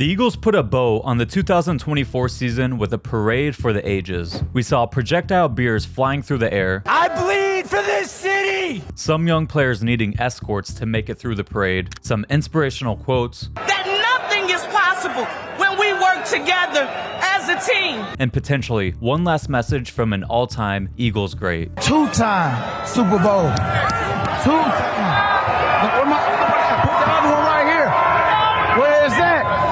The Eagles put a bow on the 2024 season with a parade for the ages. We saw projectile beers flying through the air. I bleed for this city! Some young players needing escorts to make it through the parade. Some inspirational quotes. That nothing is possible when we work together as a team. And potentially one last message from an all-time Eagles great. Two-time Super Bowl. Two-time. Put the other one right here. Where is that?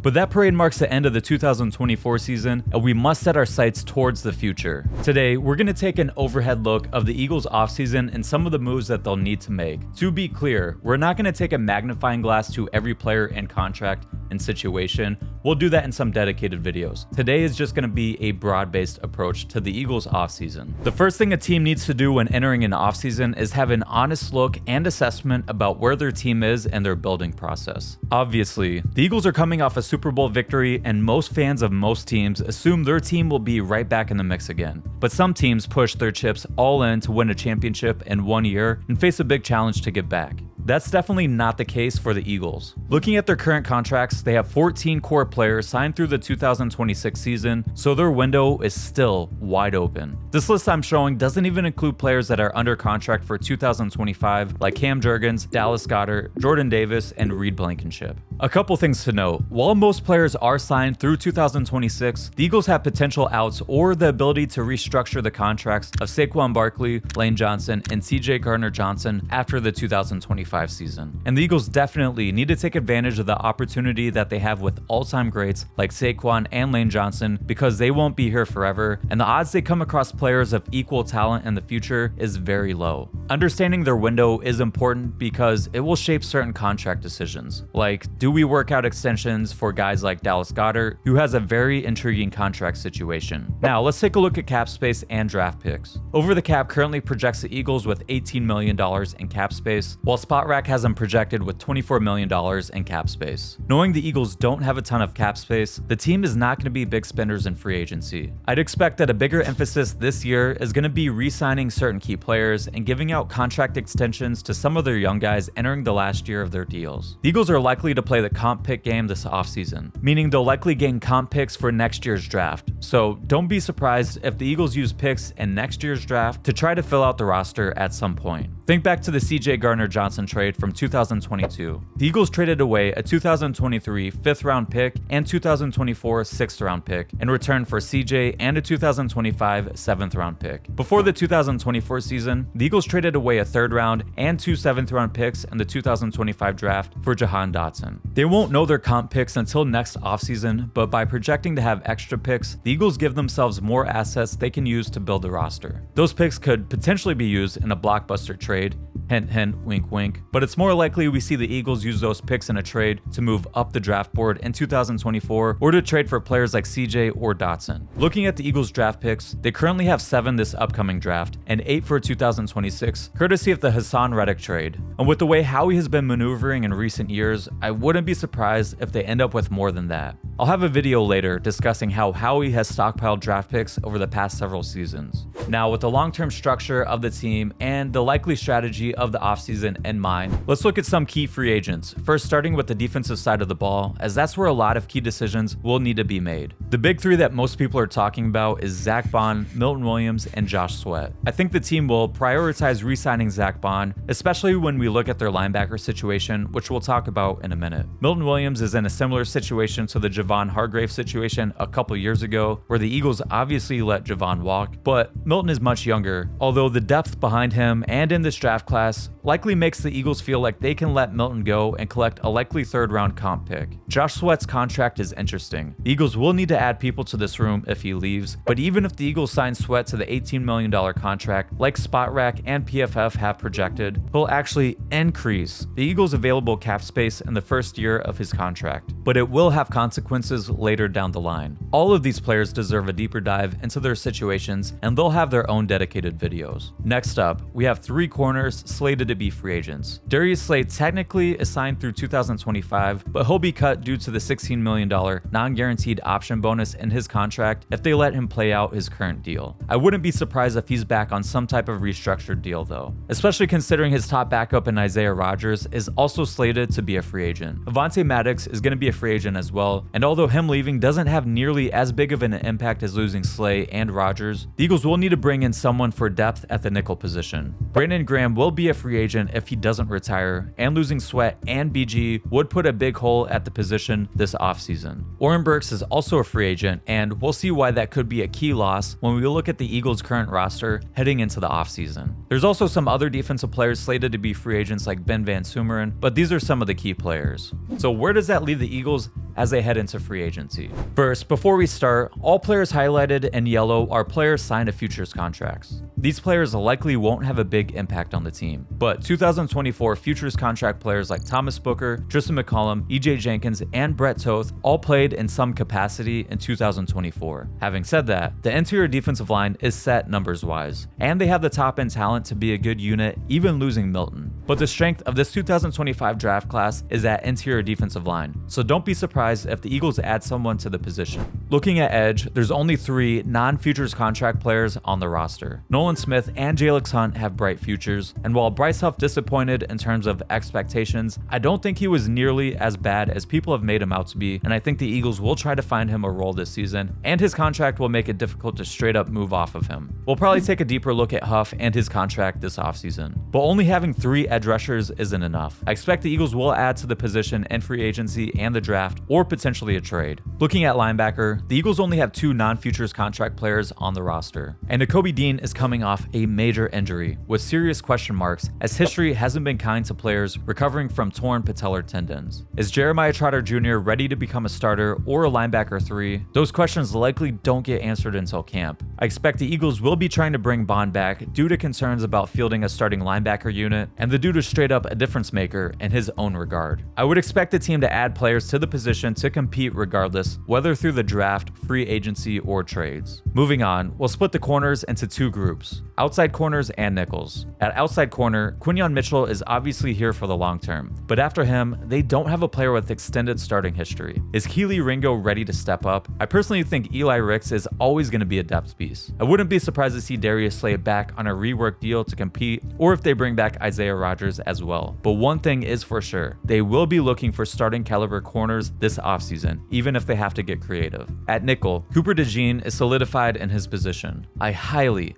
But that parade marks the end of the 2024 season, and we must set our sights towards the future. Today, we're going to take an overhead look of the Eagles offseason and some of the moves that they'll need to make. To be clear, we're not going to take a magnifying glass to every player and contract and situation. We'll do that in some dedicated videos. Today is just going to be a broad-based approach to the Eagles offseason. The first thing a team needs to do when entering an offseason is have an honest look and assessment about where their team is and their building process. Obviously, the Eagles are coming off a Super Bowl victory, and most fans of most teams assume their team will be right back in the mix again. But some teams push their chips all in to win a championship in 1 year and face a big challenge to get back. That's definitely not the case for the Eagles. Looking at their current contracts, they have 14 core players signed through the 2026 season, so their window is still wide open. This list I'm showing doesn't even include players that are under contract for 2025, like Cam Jurgens, Dallas Goedert, Jordan Davis, and Reed Blankenship. A couple things to note. While most players are signed through 2026, the Eagles have potential outs or the ability to restructure the contracts of Saquon Barkley, Lane Johnson, and CJ Gardner-Johnson after the 2025 season. And the Eagles definitely need to take advantage of the opportunity that they have with all-time greats like Saquon and Lane Johnson, because they won't be here forever, and the odds they come across players of equal talent in the future is very low. Understanding their window is important because it will shape certain contract decisions, like do we work out extensions for guys like Dallas Goedert, who has a very intriguing contract situation. Now let's take a look at cap space and draft picks. Over the Cap currently projects the Eagles with $18 million in cap space, while SpotRack has them projected with $24 million in cap space. Knowing the Eagles don't have a ton of cap space, the team is not going to be big spenders in free agency. I'd expect that a bigger emphasis this year is going to be re-signing certain key players and giving out contract extensions to some of their young guys entering the last year of their deals. The Eagles are likely to play the comp pick game this offseason, meaning they'll likely gain comp picks for next year's draft. So don't be surprised if the Eagles use picks in next year's draft to try to fill out the roster at some point. Think back to the CJ Gardner-Johnson trade from 2022. The Eagles traded away a 2023 5th-round pick and 2024 6th-round pick in return for CJ and a 2025 7th-round pick. Before the 2024 season, the Eagles traded away a 3rd-round and 2 7th-round picks in the 2025 draft for Jahan Dotson. They won't know their comp picks until next offseason, but by projecting to have extra picks, the Eagles give themselves more assets they can use to build the roster. Those picks could potentially be used in a blockbuster trade. Hint, hint, wink, wink. But it's more likely we see the Eagles use those picks in a trade to move up the draft board in 2024 or to trade for players like CJ or Dotson. Looking at the Eagles draft picks, they currently have 7 this upcoming draft and 8 for 2026, courtesy of the Hassan Reddick trade. And with the way Howie has been maneuvering in recent years, I wouldn't be surprised if they end up with more than that. I'll have a video later discussing how Howie has stockpiled draft picks over the past several seasons. Now, with the long-term structure of the team and the likely strategy of the offseason in mind, let's look at some key free agents. First, starting with the defensive side of the ball, as that's where a lot of key decisions will need to be made. The big 3 that most people are talking about is Zach Bond, Milton Williams, and Josh Sweat. I think the team will prioritize re-signing Zach Bond, especially when we look at their linebacker situation, which we'll talk about in a minute. Milton Williams is in a similar situation to the Javon Hargrave situation a couple years ago, where the Eagles obviously let Javon walk, but Milton is much younger, although the depth behind him and in this draft class likely makes the Eagles feel like they can let Milton go and collect a likely 3rd-round comp pick. Josh Sweat's contract is interesting. The Eagles will need to add people to this room if he leaves, but even if the Eagles sign Sweat to the $18 million contract, like SpotRack and PFF have projected, he'll actually increase the Eagles' available cap space in the first year of his contract, but it will have consequences later down the line. All of these players deserve a deeper dive into their situations, and they'll have their own dedicated videos. Next up, we have 3 corners slated to be free agents. Darius Slay technically is signed through 2025, but he'll be cut due to the $16 million non-guaranteed option bonus in his contract if they let him play out his current deal. I wouldn't be surprised if he's back on some type of restructured deal though, especially considering his top backup in Isaiah Rodgers is also slated to be a free agent. Avonte Maddox is going to be a free agent as well, and although him leaving doesn't have nearly as big of an impact as losing Slay and Rodgers, the Eagles will need to bring in someone for depth at the nickel position. Brandon Graham will be a free agent if he doesn't retire, and losing Sweat and BG would put a big hole at the position this offseason. Oren Burks is also a free agent, and we'll see why that could be a key loss when we look at the Eagles' current roster heading into the offseason. There's also some other defensive players slated to be free agents like Ben Van Sumeren, but these are some of the key players. So where does that leave the Eagles as they head into free agency? First, before we start, all players highlighted in yellow are players signed to futures contracts. These players likely won't have a big impact on the team, but 2024 futures contract players like Thomas Booker, Tristan McCollum, EJ Jenkins, and Brett Toth all played in some capacity in 2024. Having said that, the interior defensive line is set numbers-wise, and they have the top-end talent to be a good unit, even losing Milton. But the strength of this 2025 draft class is at interior defensive line, so don't be surprised if the Eagles add someone to the position. Looking at edge, there's only 3 non-futures contract players on the roster. Nolan Smith and Jalix Hunt have bright futures, and while Bryce Huff disappointed in terms of expectations, I don't think he was nearly as bad as people have made him out to be, and I think the Eagles will try to find him a role this season, and his contract will make it difficult to straight up move off of him. We'll probably take a deeper look at Huff and his contract this offseason, but only having 3 edge rushers isn't enough. I expect the Eagles will add to the position in free agency and the draft, or potentially a trade. Looking at linebacker, the Eagles only have 2 non-futures contract players on the roster, and Nakobe Dean is coming off a major injury with serious question marks as history hasn't been kind to players recovering from torn patellar tendons. Is Jeremiah Trotter Jr. ready to become a starter or a linebacker 3? Those questions likely don't get answered until camp. I expect the Eagles will be trying to bring Bond back due to concerns about fielding a starting linebacker unit, and the dude is straight up a difference maker in his own regard. I would expect the team to add players to the position to compete regardless, whether through the draft, free agency, or trades. Moving on, we'll split the corners into 2 groups, outside corners and nickels. At outside corner, Quinyon Mitchell is obviously here for the long term, but after him, they don't have a player with extended starting history. Is Keely Ringo ready to step up? I personally think Eli Ricks is always going to be a depth piece. I wouldn't be surprised to see Darius Slay back on a rework deal to compete, or if they bring back Isaiah Rodgers as well. But one thing is for sure, they will be looking for starting caliber corners this offseason, even if they have to get creative. At nickel, Cooper DeJean is solidified in his position. I highly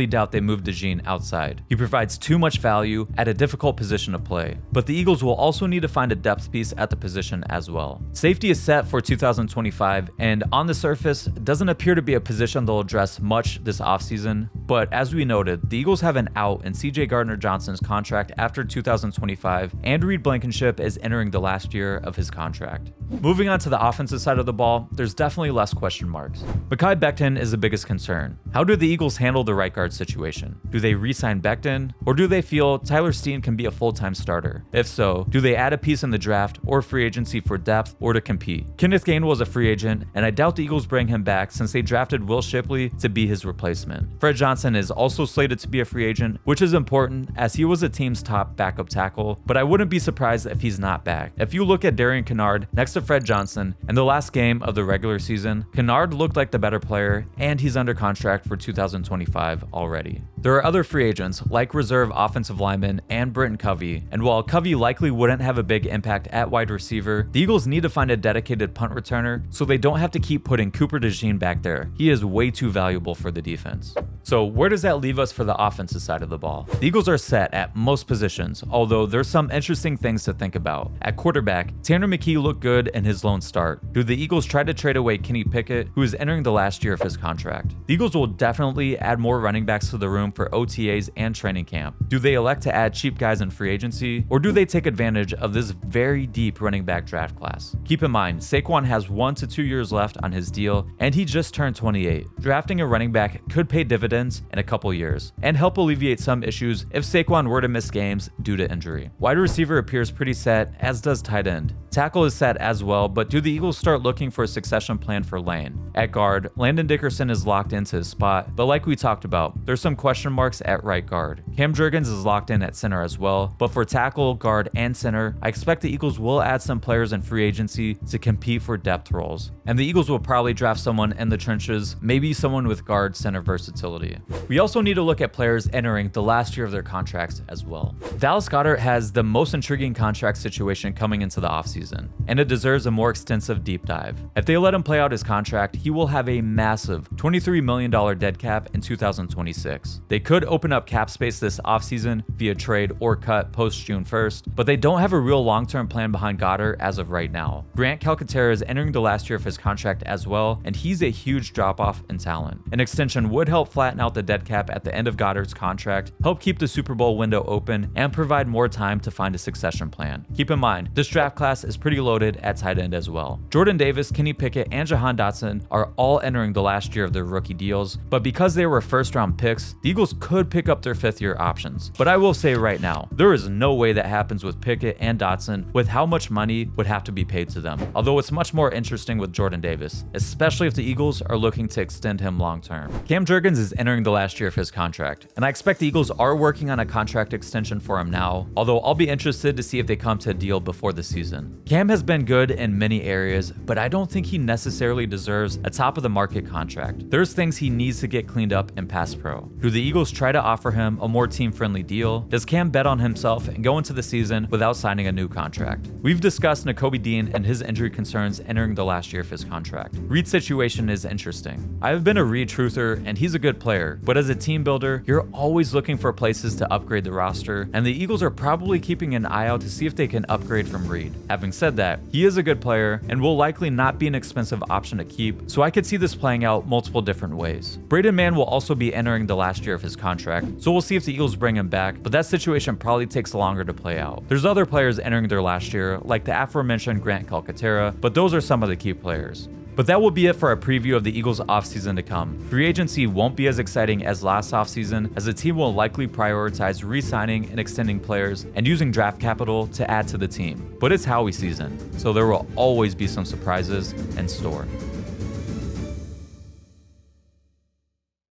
doubt they move DeJean outside. He provides too much value at a difficult position to play, but the Eagles will also need to find a depth piece at the position as well. Safety is set for 2025, and on the surface, doesn't appear to be a position they'll address much this offseason, but as we noted, the Eagles have an out in CJ Gardner-Johnson's contract after 2025, and Reed Blankenship is entering the last year of his contract. Moving on to the offensive side of the ball, there's definitely less question marks. Mekhi Becton is the biggest concern. How do the Eagles handle the right guard situation? Do they re-sign Becton, or do they feel Tyler Steen can be a full-time starter? If so, do they add a piece in the draft or free agency for depth or to compete? Kenneth Gain was a free agent, and I doubt the Eagles bring him back since they drafted Will Shipley to be his replacement. Fred Johnson is also slated to be a free agent, which is important as he was the team's top backup tackle, but I wouldn't be surprised if he's not back. If you look at Darian Kennard next to Fred Johnson in the last game of the regular season, Kennard looked like the better player, and he's under contract for 2025 already. There are other free agents like reserve offensive lineman and Britton Covey, and while Covey likely wouldn't have a big impact at wide receiver, the Eagles need to find a dedicated punt returner so they don't have to keep putting Cooper DeJean back there. He is way too valuable for the defense. So where does that leave us for the offensive side of the ball? The Eagles are set at most positions, although there's some interesting things to think about. At quarterback, Tanner McKee looked good in his lone start. Do the Eagles try to trade away Kenny Pickett, who is entering the last year of his contract? The Eagles will definitely add more running backs to the room for OTAs and training camp. Do they elect to add cheap guys in free agency, or do they take advantage of this very deep running back draft class? Keep in mind, Saquon has 1 to 2 years left on his deal, and he just turned 28. Drafting a running back could pay dividends starts in a couple years, and help alleviate some issues if Saquon were to miss games due to injury. Wide receiver appears pretty set, as does tight end. Tackle is set as well, but do the Eagles start looking for a succession plan for Lane? At guard, Landon Dickerson is locked into his spot, but like we talked about, there's some question marks at right guard. Cam Jurgens is locked in at center as well, but for tackle, guard, and center, I expect the Eagles will add some players in free agency to compete for depth roles. And the Eagles will probably draft someone in the trenches, maybe someone with guard center versatility. We also need to look at players entering the last year of their contracts as well. Dallas Goedert has the most intriguing contract situation coming into the offseason, and it deserves a more extensive deep dive. If they let him play out his contract, he will have a massive $23 million dead cap in 2026. They could open up cap space this offseason via trade or cut post June 1st, but they don't have a real long-term plan behind Goedert as of right now. Grant Calcaterra is entering the last year of his contract as well, and he's a huge drop-off in talent. An extension would help flatten out the dead cap at the end of Goedert's contract, help keep the Super Bowl window open, and provide more time to find a succession plan. Keep in mind, this draft class is pretty loaded at tight end as well. Jordan Davis, Kenny Pickett, and Jahan Dotson are all entering the last year of their rookie deals, but because they were first-round picks, the Eagles could pick up their fifth-year options. But I will say right now, there is no way that happens with Pickett and Dotson with how much money would have to be paid to them, although it's much more interesting with Jordan Davis, especially if the Eagles are looking to extend him long-term. Cam Jurgens is entering the last year of his contract, and I expect the Eagles are working on a contract extension for him now, although I'll be interested to see if they come to a deal before the season. Cam has been good in many areas, but I don't think he necessarily deserves a top-of-the-market contract. There's things he needs to get cleaned up in pass pro. Do the Eagles try to offer him a more team-friendly deal? Does Cam bet on himself and go into the season without signing a new contract? We've discussed Nakobe Dean and his injury concerns entering the last year of his contract. Reed's situation is interesting. I've been a Reed truther, and he's a good player, but as a team builder, you're always looking for places to upgrade the roster, and the Eagles are probably keeping an eye out to see if they can upgrade from Reed. Having said that, he is a good player and will likely not be an expensive option to keep, so I could see this playing out multiple different ways. Braden Mann will also be entering the last year of his contract, so we'll see if the Eagles bring him back, but that situation probably takes longer to play out. There's other players entering their last year, like the aforementioned Grant Calcaterra, but those are some of the key players. But that will be it for our preview of the Eagles offseason to come. Free agency won't be as exciting as last offseason, as the team will likely prioritize re-signing and extending players and using draft capital to add to the team. But it's Howie season, so there will always be some surprises in store.